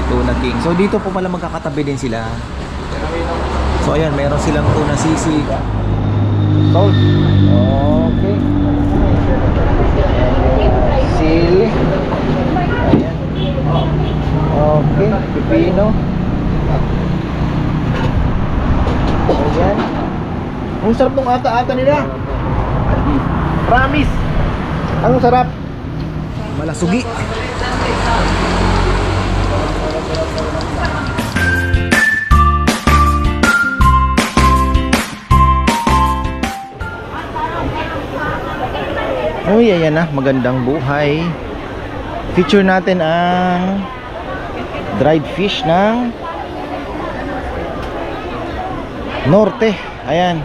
Tuna King. So dito po pala magkakatabi din sila. So ayan, meron silang tuna sisig, salt. Okay. Sili. Ayan. Okay, pipino. Ayan. Ang sarap ng ata-ata nila. Promise. Ang sarap. Malasugi. Uy, ayan na, magandang buhay. Feature natin ang dried fish ng Norte. Ayan.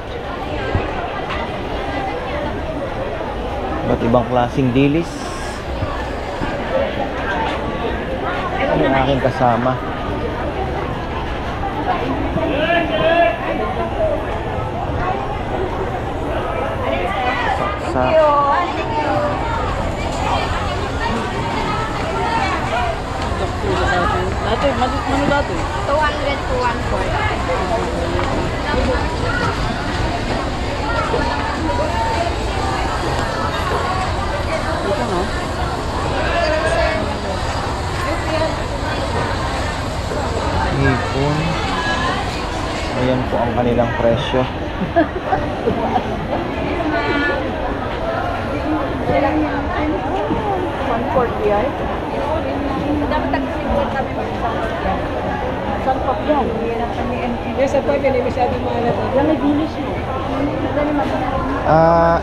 Iba't ibang klaseng dilis. Ano yung aking kasama? Saksak. Dati, mano dati? 200 to 140. Ito no? Hipon. Ayan po ang kanilang presyo. 140 ay? Dapat tag-siguro kami Saan pa yan? Yes, at pwede na masyadong maalat. Yan may dilis mo.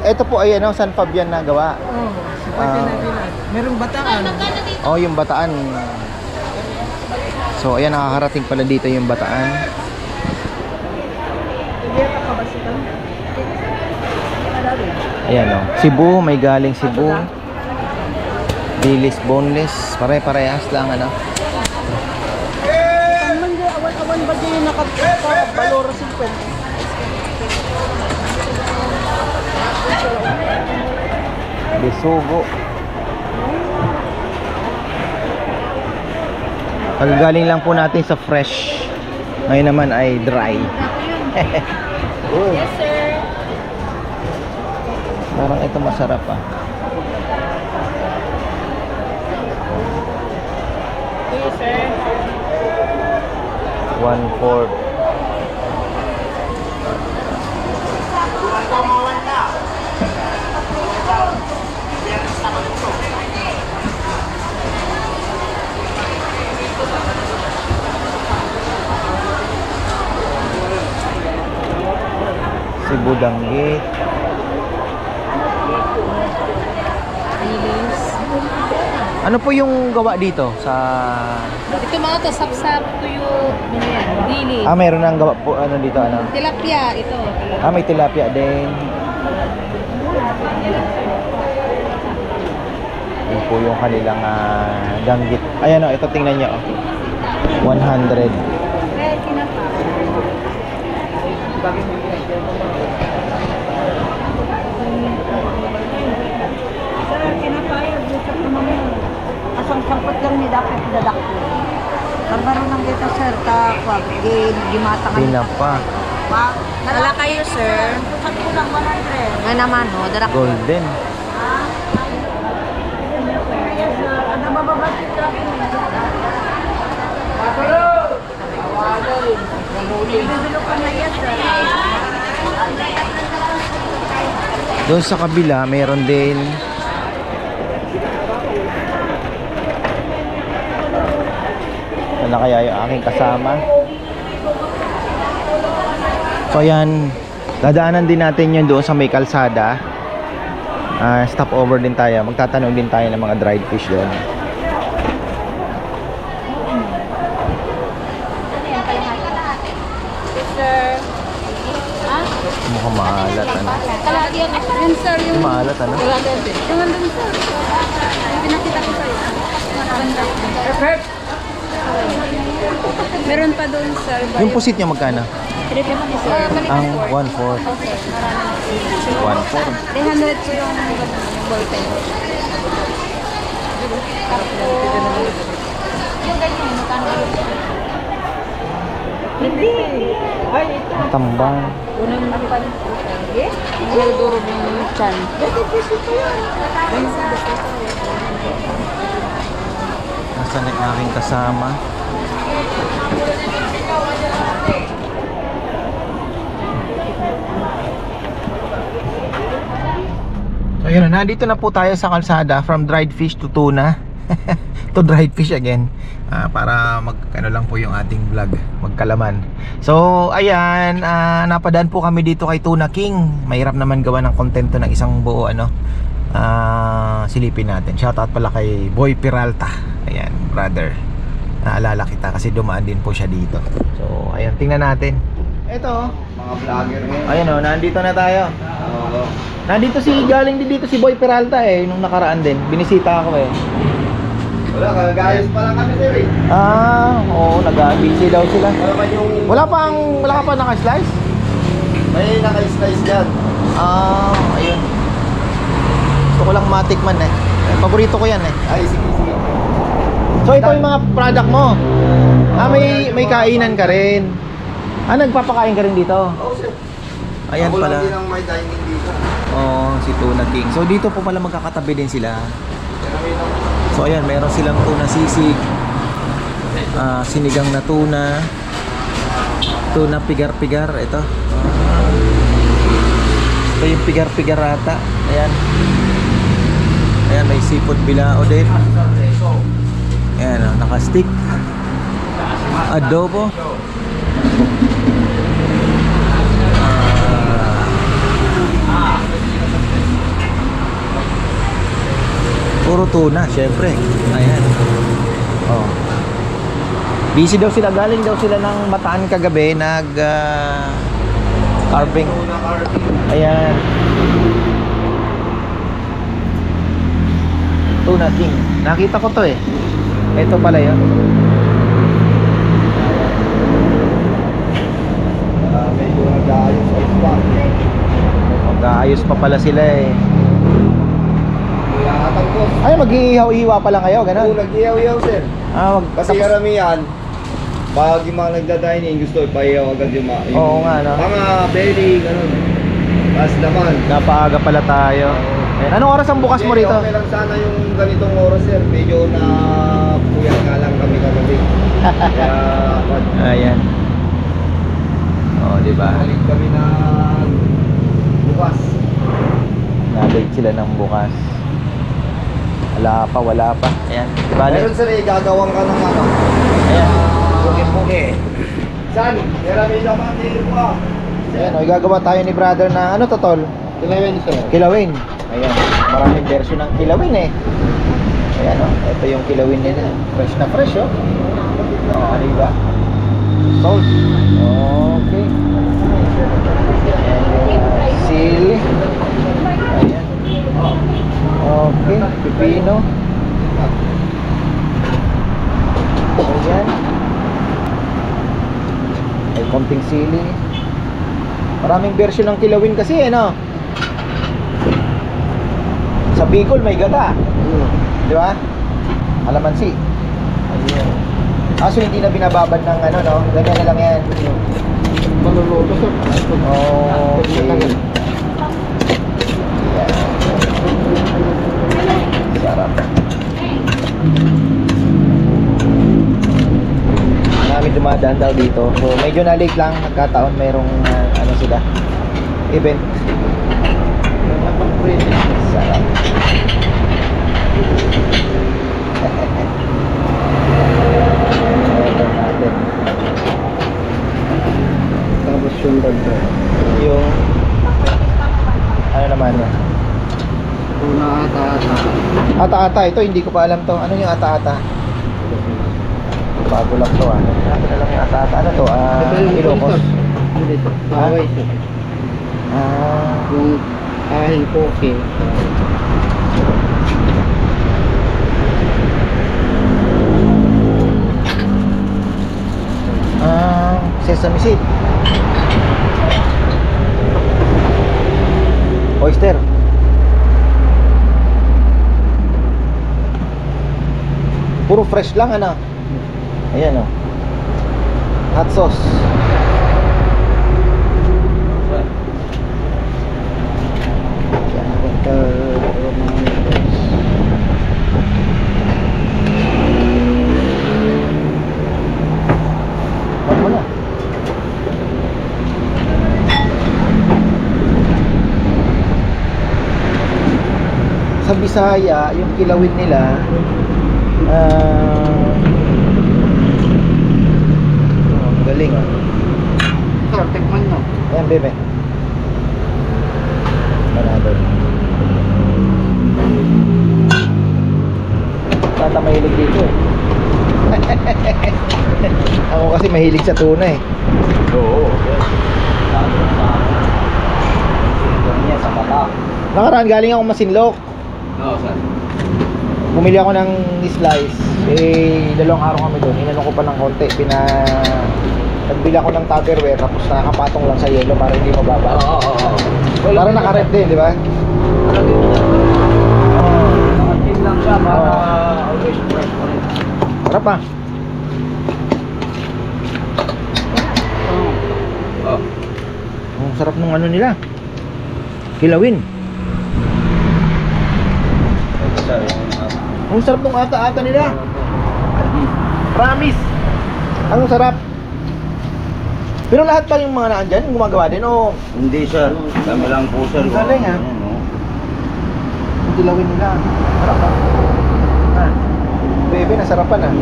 Ito po ay ano, San Fabian na gawa. Oo, pwede na bilang. Merong bataan. Oh, yung Bataan. So ayan, nakakarating pala dito yung Bataan. Hindi ka pa ba sila? Ayan oh, Cebu, may galing Cebu. Dilis, boneless, pare-parehas lang ano. Saan man dyan, awan-awan ba dyan yung nakapaloro 50? Bisugo. Paggaling lang po natin sa fresh. Ngayon naman ay dry. Yes, sir. Parang ito masarap ah. Yes, sir. 1/4. Cebu danggit. Dilis. Ano po yung gawa dito sa... Ito mga to, sapsap, tuyo, dilis. Meron nang gawa po ano dito ano. Tilapia, ito. May tilapia din. Yun po yung kanilang danggit. Ayan o, ito tingnan nyo. 100. Sir, kinapayag dito sa mga asang sangkot lang ni dapat dadak ko. Karbaro ng dito sir, takwag, gimata ka Tinapa. Wala kayo, sir. Saan ko lang 100? Nga naman, ho. Darak ko. Golden. Ano mababas yung traffic mo? Bibilo ka na yan sir. Doon sa kabila, meron din. Ano kaya yung aking kasama? So ayan, dadaanan din natin yun doon sa may kalsada. Stop over din tayo. Magtatanong din tayo ng mga dried fish doon. Sir. Mukhang maalat ano. Kalahati yan. Yun, sir. Yung Maalat ano. yung andun, sir. Yung pinakita ko sa'yo. Perfect. Meron pa doon, sir. Yung pusit niya magkano? Ang 1/4. 1/4. 300 po yung ballpen. Yung ganyan, magkano yun? Tambang. Unang napan. Yes? Durog ng chan. Nasaan ang aking kasama? So yun na, nandito na po tayo sa kalsada from dried fish to tuna. To dried fish again. Para ano lang po yung ating vlog, magkalaman. So ayan, napadaan po kami dito kay Tuna King. Mahirap naman gawa ng content to ng isang buo ano. Silipin natin. Shoutout pala kay Boy Peralta. Ayan, brother. Naalala kita kasi dumaan din po siya dito. So ayan, tingnan natin. Ito, Mga vlogger ngayon. ayan oh, nandito na tayo. Oo. Nandito galing din dito si Boy Peralta nung nakaraan din. Binisita ako Wala, kagayos pa lang kami sir eh. Oo, nag-busy daw sila. Wala pa yung... Wala ka pa naka-slice? May naka-slice dyan. Ayun. Gusto ko lang matikman Paborito ko yan Ay, sige, sige. So ito yung mga product mo. May kainan ka rin. Nagpapakain ka rin dito. Oo sir. Ayan Ako pala. lang din ang may dining dito. Si Tuna King. So dito po pala magkakatabi din sila. Pero may lang. So ayan, meron silang tuna sisig, sinigang na tuna, tuna pigar-pigar. Ito yung pigar-pigar ata. Ayan. Ayan, may seafood bilao din. Ayan, naka-stick. Adobo. Puro tuna, syempre. Ayan. Busy daw sila. Galing daw sila ng Bataan kagabi. Carving. Ayan. Tuna King. Nakita ko to Ito pala yun. Medyo nag-aayos sa spot. Mag-aayos pa pala sila Lahatang ko. Ay, mag-iihaw-iwa pa lang kayo, Oo, gano'n? nag-iyaw-iyaw sir. Kasi tapos- karamihan, pag yung mga nagda-dining, gusto ipahiyaw agad yung mga... Oo nga, no? Mga belly, gano'n. Tapos naman. Napaaga pala tayo. Ayan. Anong oras ang bukas mo rito? Okay lang sana yung ganitong oras sir. Medyo na puyat nga lang kami kagabi. Kaya, Ayan. Diba? balik kami na bukas. Nabait sila ng bukas. Wala pa. Ayan. Bale. Meron sir, gagawang ka ng ano. Ayan. Buki-buki. San? Marami naman dito pa. Ayan, igagawa tayo ni brother na ano to, tol? Kilawin sir. Kilawin. Ayan. Maraming version ng kilawin Ayan ito yung kilawin nila. Fresh na fresh diba? Salt. Okay. Ayan. Sili. Ayan. Okay. Pipino. Ayan. May konting sili. Maraming version ng kilawin kasi Sa Bicol may gata. Di ba? Alamansi. Ayun. Kaso hindi na binababad ng ganyan na lang yan. Maluluto sir. Okay. Yan. Sarap. Marami dumadaan daw dito. So medyo na-late lang. Nagkataon merong sila event. Sarap. Ito natin. Tapos yung dagda. Yung ano naman yan? Una ata-ata. Ata-ata, ito hindi ko pa alam to. Ano yung ata-ata? Bago lang to Natin na lang yung ata-ata. Ano to? Ilocos. Dito. Baway sir. Yung ahing poke. Sesame seed. Oyster. Puro fresh lang Ayan Hot sauce. Bisaya, yung kilawin nila, ang galing ah. Sir, tikman nyo. Ayan, bebe. Manado. Tata mahilig dito eh. Ako kasi mahilig sa tuna eh. Oo. Yan sa mata. Nakaraan galing ako Masinlok. Oo, sir. Bumili ako ng slice. Eh, 2 araw kami doon. Inanong ko pa ng konti. Nagbili ako ng Tupperware tapos nakakapatong lang sa yelo para hindi mababa. Oo. Para naka-rep din, di ba? Nakatin lang siya para always fresh pa rin. Sarap ah. Oh. Ang sarap nung ano nila. Kilawin. Ito, sir. Ang sarap nung ata-ata nila. Promise. Ang sarap. Pero lahat ba yung mga naandyan gumagawa din o Hindi, sir. Kami lang po, sir. Ang galing, ah. Ayan, no? kilawin nila? Sarap ah. Ah. Bebe, nasarapan ah.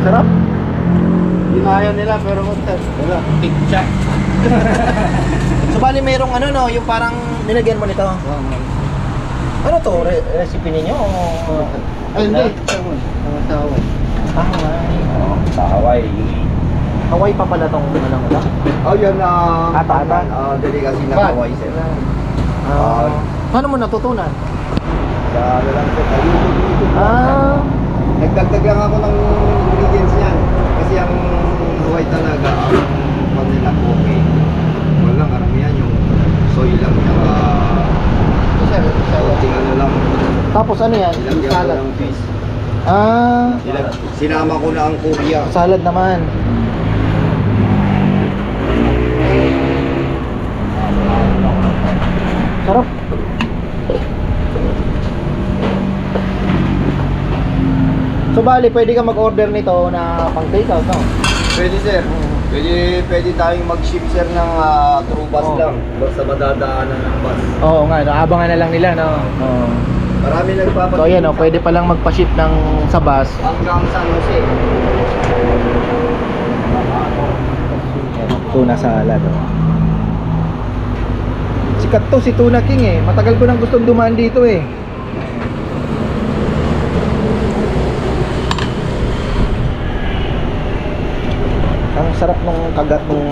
Sarap. Ginaya nila pero sir. Wala. Tikcha. So bali mayroong ano no, yung parang nilagyan mo nito. Ano to? Recipe ninyo o? Ay, hindi. Mga tao. Ah, Hawaii. Sa Hawaii. Hawaii pa pala tong ano lang ito? Oh, yun na. Ata-ata? Delicacy ng Bad. Hawaii, sir. Paano mo natutunan? Sa ano lang, sir. Sa YouTube. Ah, Nagdagdag lang ako ng ingredients niyan. Kasi ang Hawaii talaga, ang kanila okay. Walang karamihan yung soy lang. Konting ano lang. tapos ano yan? Nilagyan ko ng fish. Ah, Sinama ko na ang Korea. salad naman. Sarap. So bali, pwede ka mag-order nito na pang takeout, no? Pwede, sir. Pwede tayong mag-ship, sir, ng through bus Oo. lang. Basta madadaanan ng bus. Oo nga, no? Abangan na lang nila, no? Oo. Marami nagpapatingin. So ayan, no? Pwede palang magpa-ship ng sa bus. Hanggang San Jose. Tuna salad, oh. Sikat to si Tuna King eh. Matagal ko nang gustong dumaan dito eh. Ang sarap nung kagat nung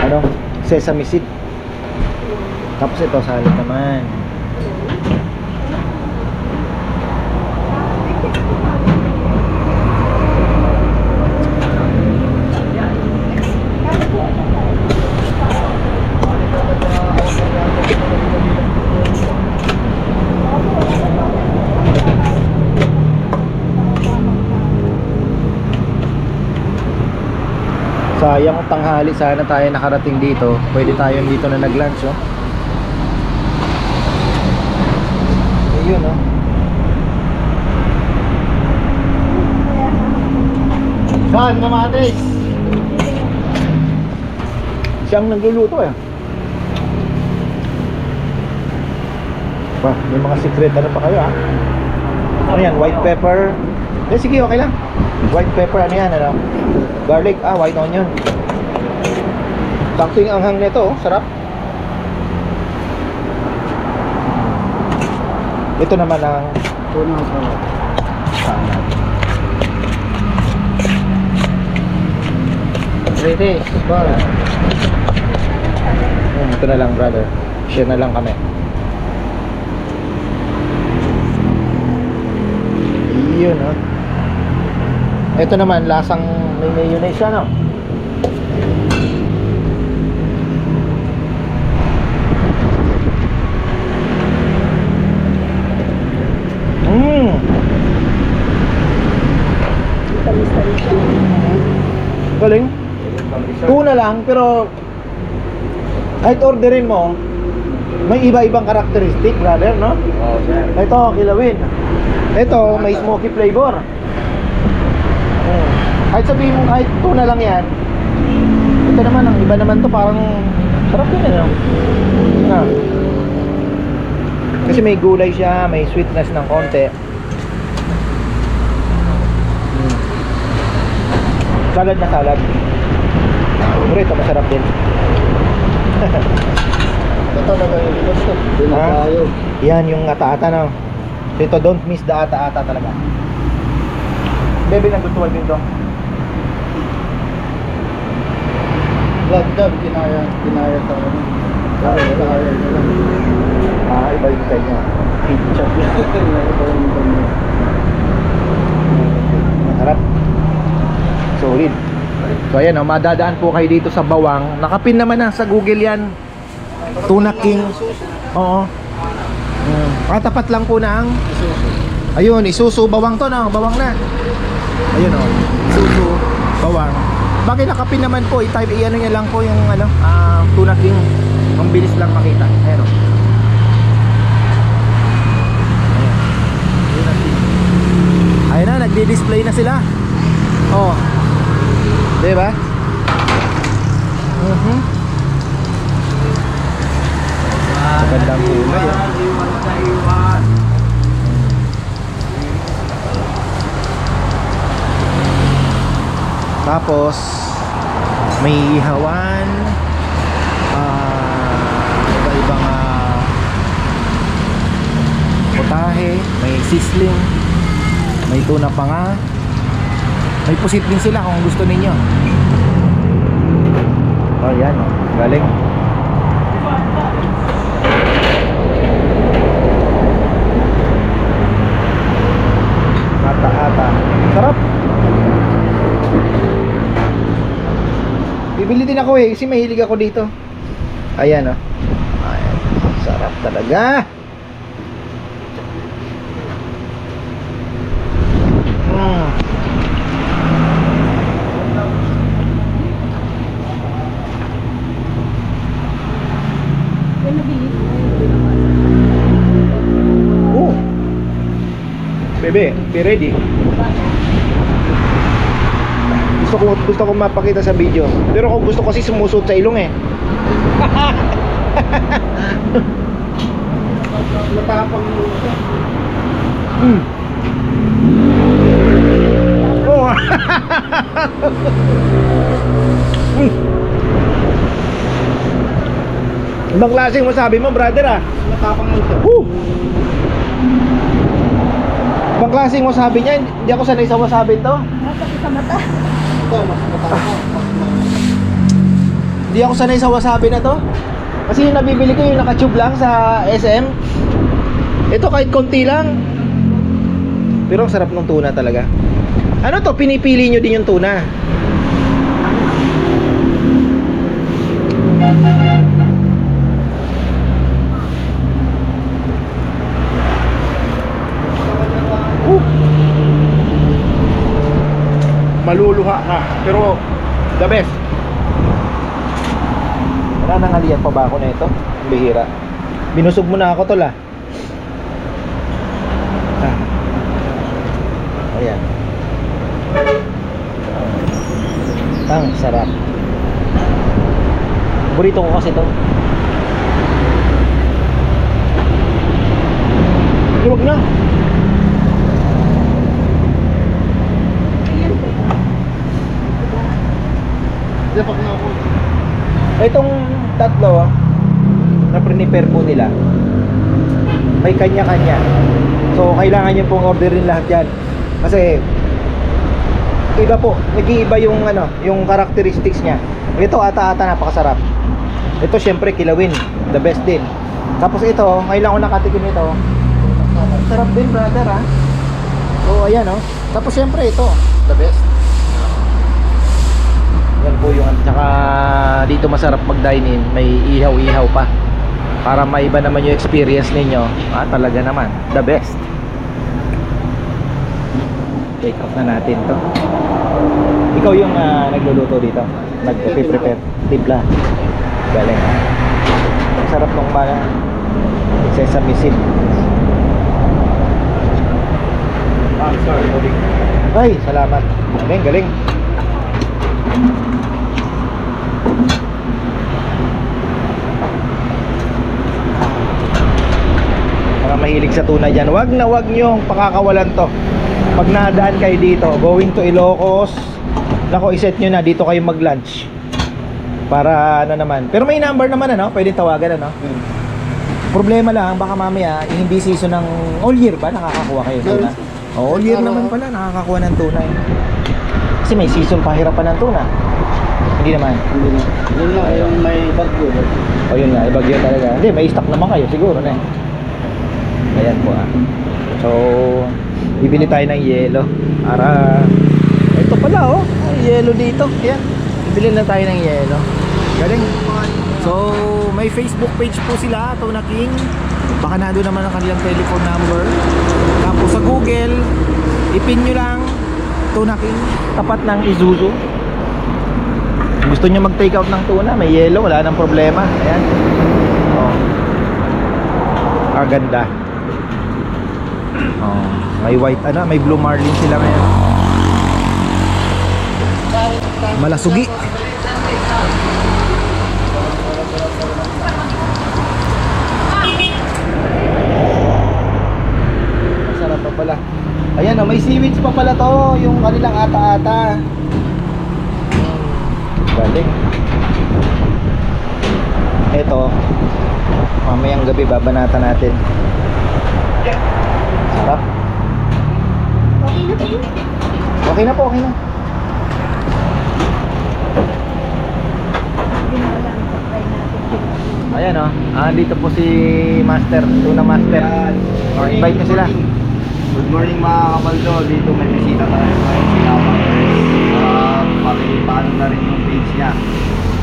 ano, sesame seed. Tapos ito salad naman. Sayang tanghali, sana tayo nakarating dito. Pwede tayo dito na nag-lunch, oh. Ayun, oh. Saan, kamatis? Siyang nagluluto, eh. Pa, may mga secret ano pa kayo, ah. Ano yan, white pepper. Sige, okay lang. White pepper, ano yan, ano? Garlic, white onion. Sakto yung anghang nito, oh. Sarap. Ito naman ang Tuna salad. salad. British, bar. Ito na lang, brother. Share na lang kami. Yun, oh. Ito naman, lasang may mayonnaise siya, no? Galing. Tuna lang, pero kahit orderin mo, may iba-ibang karakteristik, brother, no? Oo, sir. Ito, kilawin. Ito, may smoky flavor. Kahit sabihin mo kahit tuna lang yan. Ito naman, ang iba naman to parang sarap yun, ano? Ah. Kasi Kasi may gulay siya, may sweetness ng konti. Salad na salad. Pero ito masarap din. Ito talaga yung gusto. Doon Ha? tayo. Yan yung ata-ata na. So ito, don't miss the ata-ata talaga. Bebe, nagustuhan din to. Dab, kinaya sa ano. Kinaya nyo lang. Iba yung sa inyo. Ketchup yan. Masarap. Solid. So ayan, madadaan po kayo dito sa Bawang. Nakapin naman na sa Google yan. Tuna King. Oo. Tapat lang po na ang ayun, Isuzu Bawang to na, Bawang na. Ayun oh, Isuzu Bawang. Bakit nakapin naman po, i-type i-ano niya lang po yung ano, Tuna King. Ang bilis lang makita. Ayun oh. Ayun na, nagdi-display na sila. Oh. 'Di ba? Magandang kulay ah. Tapos may ihawan, iba-ibang potahe, may sisling, may tuna pa nga, may pusit din sila kung gusto ninyo. Oh yan oh, galing. Ata-ata, sarap. Bibili din ako kasi mahilig ako dito. Ayan oh. Ayan. Sarap talaga. Oh. Bebe, be ready. Gusto ko mapakita sa video. Pero kung gusto kasi sumusot sa ilong eh. Matapang mo. Oh. Ibang klaseng masabi mo, brother ah. Matapang mo siya. Ibang klaseng masabi niya, hindi ako sanay sa wasabi to. Masakit sa mata. Ito, mas matapang. Hindi ako sanay sa wasabi na to. Kasi yung nabibili ko yung naka-tube lang sa SM. Ito kahit konti lang. Pero ang sarap ng tuna talaga. Ano to? Pinipili nyo din yung tuna. Maluluha ka. Pero the best. Nanangalian pa ba ako na ito? Bihira. Binusog mo na ako tol ah. Ayan. Ang sarap. Burrito ko kasi ito. Huwag na. Dapat na ako. Itong tatlo na prepare po nila, may kanya-kanya. So kailangan nyo pong orderin lahat yan. Kasi iba po, nag-iiba yung ano, yung characteristics niya. Ito ata-ata napakasarap. Ito syempre kilawin, the best din. Tapos ito, ngayon lang ako nakatikim nito. Sarap din brother ha. So ayan oh. Tapos syempre ito, the best. Yan po yung tsaka dito masarap mag-dine in, may ihaw-ihaw pa. Para maiba naman yung experience ninyo. Talaga naman, the best. Take out na natin to. Ikaw yung nagluluto dito, nag-prepare, timpla. Galing ha. Sarap nung sesame seed. Sorry. Ay, salamat. Galing, galing. mahilig sa tuna dyan, wag nyo pakakawalan to. Pag nadaan kayo dito, going to Ilocos, nako, iset nyo na, dito kayo mag lunch para ano naman. Pero may number naman, ano, pwede tawagan, ano. Problema lang, baka mamaya hindi season ng all year ba nakakakuha kayo tuna? All year naman pala nakakakuha ng tuna eh. Kasi may season pahirapan ng tuna. Hindi naman. Yun lang, yung may bagyo. O yun nga, ibagyo talaga. Hindi, may stock naman kayo siguro na eh. Ayan po ah. So, bibili tayo ng yelo para ito pala oh, may yelo dito. Ayan, bibili na tayo ng yelo. Galing. So, may Facebook page po sila, Tuna King. Baka nando naman ang kanilang telephone number. Tapos sa Google, ipin nyo lang Tuna King, tapat ng Isuzu. Gusto nyo mag-take out ng tuna, may yelo, wala nang problema. Ayan. Oh. Ganda. Oh, may white ano, may blue marlin sila ngayon. Malasugi. Masarap pa pala. Ayan oh, may seaweeds pa pala to, yung kanilang ata-ata. Galing. Ito, mamayang gabi babanatan natin. Sarap. Okay na po, okay na. Ayan o, dito po si Master, Tuna Master. Invite nyo sila. Good morning mga kapaldo, dito may bisita tayo kay Sinama. Paano na rin yung page niya.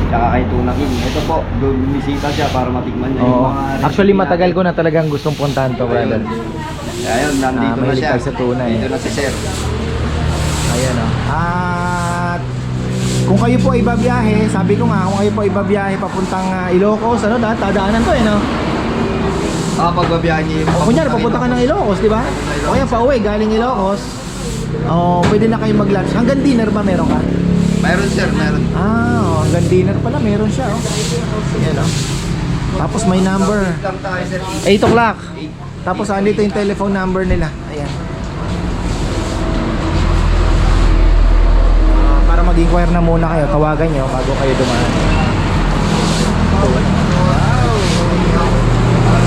Tsaka kay Tuna King. Ito po, bumisita siya para matikman niya yung Oo. mga Actually recipe matagal natin. ko na talagang gustong puntahan to, brother. Ayun, nandito na mahilig siya. tayo sa tuna, eh. Dito na si Sir. Ayan o. At kung kayo po ay babiyahe, sabi ko nga, kung kayo po ay babiyahe papuntang Ilocos, ano, dadaanan to eh, no? Pagbabiyahan niyo yung Kunyari, papunta ka ng Ilocos, di ba? O kaya pa uwi, galing Ilocos. Pwede na kayo mag-lunch. Hanggang dinner ba meron ka? Meron sir, meron. Hanggang dinner pala, meron siya, oh. Ayan, oh. Tapos may number. Lang tayo sir. 8 o'clock. Tapos andito yung telephone number nila. Ayan. Para mag-inquire na muna kayo, tawagan nyo bago kayo dumaan.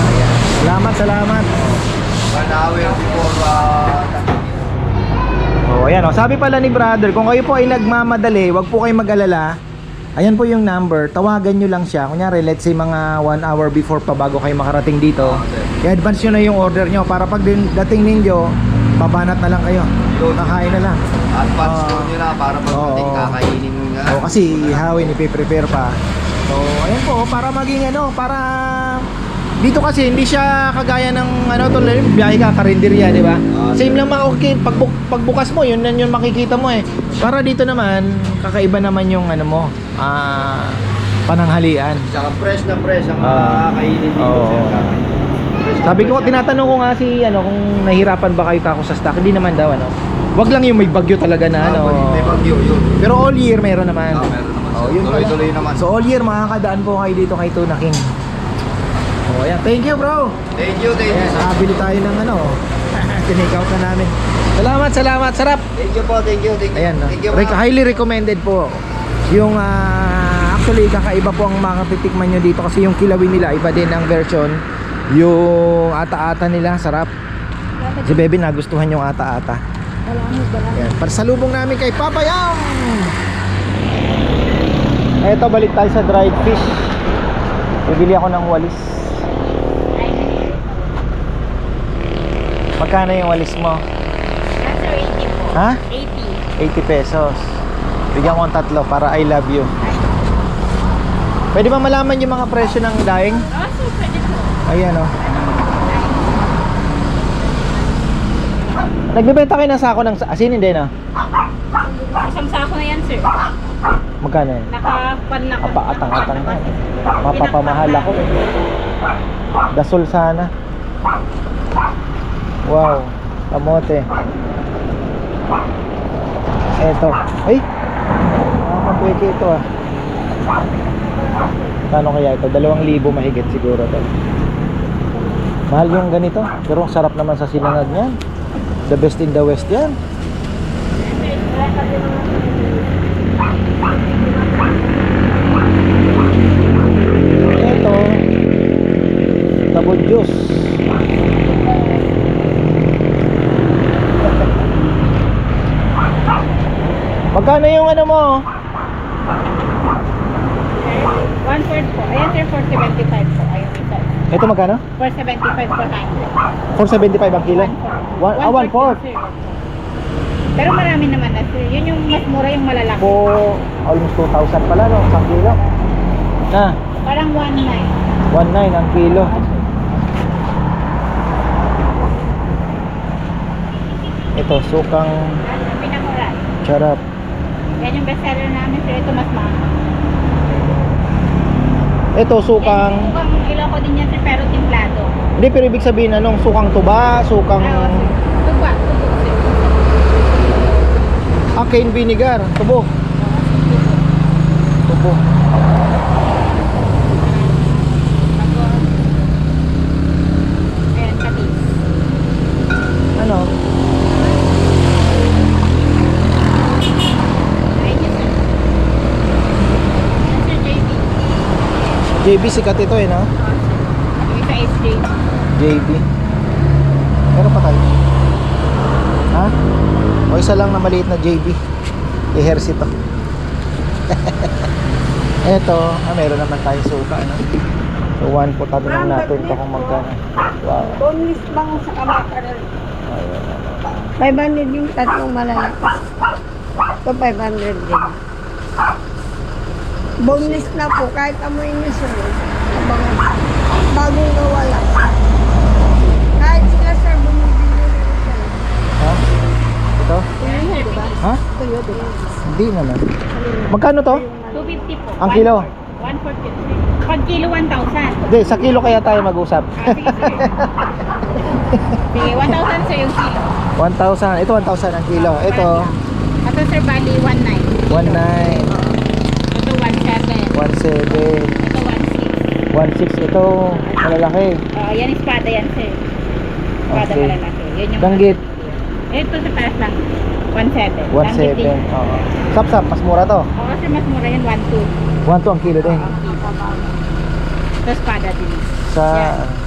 Ayan. Salamat. One hour before Ayan o. Sabi pala ni brother, kung kayo po ay nagmamadali, wag po kayong mag-alala. Ayan po yung number, tawagan nyo lang siya. Kunyari, let's say mga 1 hour before pa bago kayo makarating dito. I-advance nyo na yung order nyo para pag dating ninyo, babanat na lang kayo. Kakain na lang. advance ko nyo na para pagdating kakainin mo nga. Kasi ihawin, ipiprepare pa. So, ayan po, para maging para dito kasi hindi siya kagaya ng biyahe ka karinderya, di ba? Same lang okay, pagbukas mo, yun yung makikita mo eh. Para dito naman, kakaiba naman yung pananghalian. Saka fresh na fresh ang kakainin dito. Sabi ko, tinatanong ko nga si kung nahirapan ba kayo kako sa stock. Hindi naman daw wag lang yung may bagyo talaga na May bagyo yun. Pero all year meron naman. Meron naman. Yun pala. Tuloy-tuloy naman. So all year makakadaan po kayo dito kay Tuna King. Ayan. Thank you, bro. Thank you. Ayan, nakabili tayo ng tinake out na namin. Salamat. Sarap. Thank you po. Thank you. Ayan, Thank you. highly recommended po. Yung actually kakaiba po ang makatitikman nyo dito kasi yung kilawin nila iba din ang version. Yung ata-ata nila sarap. Si Bebe nagustuhan yung ata-ata. Ayan, pasalubong namin kay Papa Yam. Eto, balik tayo sa dried fish. Bibili ako ng walis. Magkano yung walis mo? Nasa 80 po. Ha? 80. 80 pesos. Bigyan ko ng tatlo para I love you. Pwede ba malaman yung mga presyo ng daing? So pwede po. Ayan o. Nagbebenta kayo ng sako ng asin, hindi na? Isang sako na yan, sir. Magkano yan? Nakapan na ko. Atang-atang na. Mapapamahal ako. Dasol sana. Wow. Kamote. Eto. Ay! Nakakapweke ito Kano kaya ito? 2,000 mahigit siguro to. Mahal yung ganito, pero ang sarap naman sa sinangag niyan. The best in the West yan. Ito, tabon juice. Magkano yung ano mo? 1/4 po. Ayan sir, 475 po. Ayun isa. Ito magkano? 475 per handle. 475 ang kilo? 1/4 sir. Pero marami naman na sir. Yun yung mas mura yung malalaki. Po, almost 2,000 pala no, isang kilo. Na, Parang 1/9. 1,900 ang kilo. Ito, sukang Pinamura. charap. Yan yung bestseller namin sir. Ito mas mahal. Ito, sukang... Sukang Ilocos din yan sir, pero timplado. Hindi, pero ibig sabihin, anong sukang tuba, sukang... Tuba sir. cane vinegar, tubo. Tubo. Ayan, katis. Ano? Ayan yun sir. Ayan sir, JB. JB, sikat ito eh, no? Yung isa is JB. JB. Meron pa tayo. Ha? O isa lang na maliit na JB. I-hairs ito. Eto, meron naman tayong suka, no? So, 1 po tabi lang natin ito kung magkano. Wow. Boneless bang sa kamakaral? Ayun. 500 yung tatlong malalaki. Ito 500 din. Boneless na po, kahit amoy niyo sunod. Bagong nawala. Kahit sila sir, bumibili rin siya. Ha? Ito? Tuyo, di ba? Ha? Tuyo, di ba? Hindi naman. Magkano to? 250 po. Ang kilo? 140. Pag kilo, 1,000. Hindi, sa kilo kaya tayo mag-usap. Sige, sir. Sige, 1,000 sir yung kilo. 1,000. Ito 1,000 ang kilo. Ito, Ito sir, bali 1,900. 1,900. Ito 1,700. 1,700. Ito 1,600. 1,600. Ito, malalaki. Yan espada yan sir. Espada Okay. malalaki. Yun yung Danggit. Ito sa paras lang. 1,700. 1,700. Oo. Sap-sap, mas mura to. Oo, kasi mas mura yan, 1,200. 1,200 ang kilo din. Ito espada din. Sa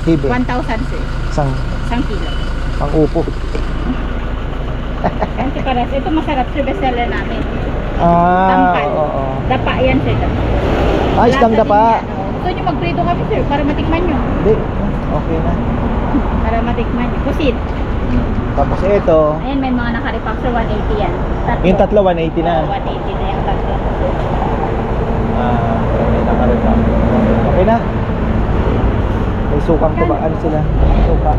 hibe. 1,000 sir. Isang kilo. Pang upo. Yan si paras. Ito masarap sir, bestseller namin. Ah, Tampan. oo. Dapa yan sir. Dapa. Ah, isdang Lasa din dapa. yan, oo. Gusto nyo magprito kami sir, para matikman nyo. Hindi. Okay na. Para matikman nyo. Kusit. Tapos ito, Ayan, may mga naka-repack sir, 180 yan. yung tatlo 180 na. 180 na yung tatlo. Ah, may nakarita. Okay na. May sukang tuba. Ano sila? Suka.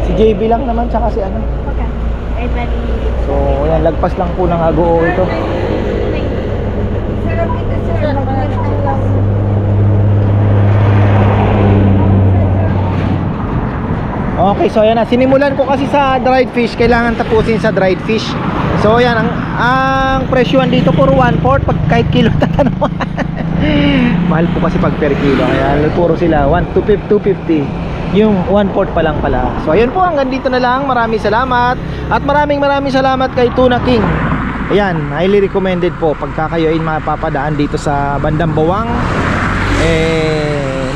Si JB lang naman, tsaka si ano. Okay. Ay, bali. So, yan, lagpas lang po ng Agoo ito. Sarap ito sir, magnet ang lang. Okay, so yan na. Sinimulan ko kasi sa dried fish. Kailangan tapusin sa dried fish. So yan, ang presyohan dito puro 1/4 pag kahit kilo tatanong. Mahal po kasi pag per kilo. Kaya puro sila 250. Yung 1/4 pa lang pala. So ayun po, hanggang dito na lang. Maraming salamat. At maraming salamat kay Tuna King. Ayan, highly recommended po pagka kayo ay mapapadaan dito sa bandang Bawang.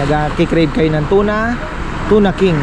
Nag-crave kayo ng tuna King.